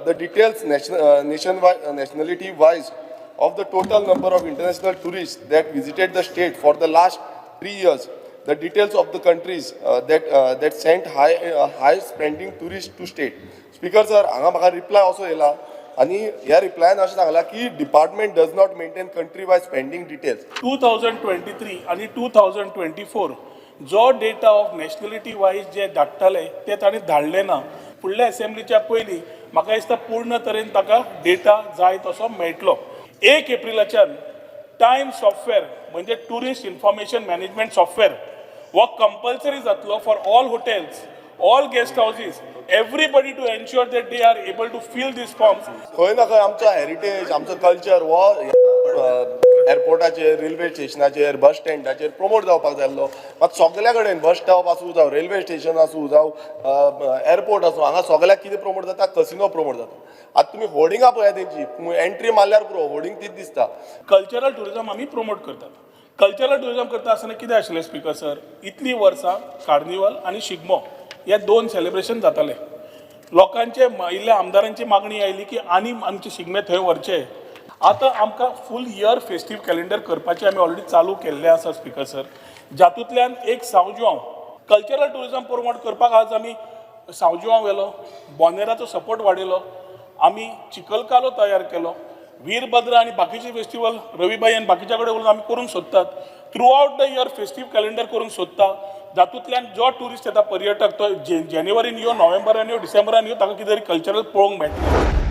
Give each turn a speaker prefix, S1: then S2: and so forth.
S1: the details nationality wise of the total number of international tourists that visited the state for the last 3 years, the details of the countries that sent high spending tourists to state. Speaker sir, हांगा म्हाका reply असो येयला आणि ह्या रिप्लायन अशें सांगलां की department does not maintain country wise spending details.
S2: 2023 आणि 2024 जो डेटा ऑफ नॅशनलिटी वायज जे धाडटाले ते ताणें धाडले ना. फुडल्या असेंब्लीच्या पयलीं म्हाका दिसता पूर्ण तरेन ताका डेटा जाय तसो मेळटलो. 1 एप्रिलाच्यान टायम सॉफ्टवेअर म्हणजे टुरिस्ट इन्फॉर्मेशन मॅनेजमेंट सॉफ्टवेअर हो कंपल्सरी जातलो for all hotels, all guest houses, everybody to ensure that they are able to fill these forms.
S1: खंय ना खंय आमचो हेरिटेज, आमचो कल्चर हो एअरपोर्टाचेर, रेल्वे स्टेशनाचेर, बस स्टँडाचेर प्रमोट जावपाक जाय आसलो. मात सगल्या कडेन बस स्टॉप आसूं जावं, रेल्वे स्टेशन आसूं जावं, एअरपोर्ट आसूं, हांगा सगल्याक कितें प्रमोट जाता? कसिनो प्रमोट जाता. आतां तुमी होर्डिंगां पळया तेंची, एंट्री मारल्यार पुरो होर्डिंग तीच दिसता.
S2: कल्चरल टुरिझम आमी प्रमोट करतात. कल्चरल टुरिझम करता आसतना कितें आशिल्लें स्पीकर सर, इतलीं वर्सां कार्निवल आनी शिगमो हे 2 सेलिब्रेशन जाताले. लोकांचे इल्ल्या आमदारांची मागणी आयली की आनी आमचे शिगमे थंय व्हरचे. आतां आमकां फूल इयर फेस्टीव कॅलेंडर करपाचें आमी ऑलरेडी चालू केल्लें आसा स्पीकर सर. जातूंतल्यान एक सांजवां कल्चरल टुरिझम प्रमोट करपाक आज आमी सांजवां व्हेलो, बोनेराचो सपोर्ट वाडयलो, आमी चिखलकालो तयार केलो, वीरभद्र आनी बाकीचे फेस्टिवल रविबाई आनी बाकीच्या कडेन उलोवन आमी करूंक सोदतात. Through out the year festive calendar करूंक सोदता. जातूंतल्यान जो ट्युरिस्ट येता पर्यटक तो जानेवारीन यो, नोव्हेंबरान यो, डिसेंबरान यो, ताका कितें तरी कल्चरल पळोवंक मेळटलें.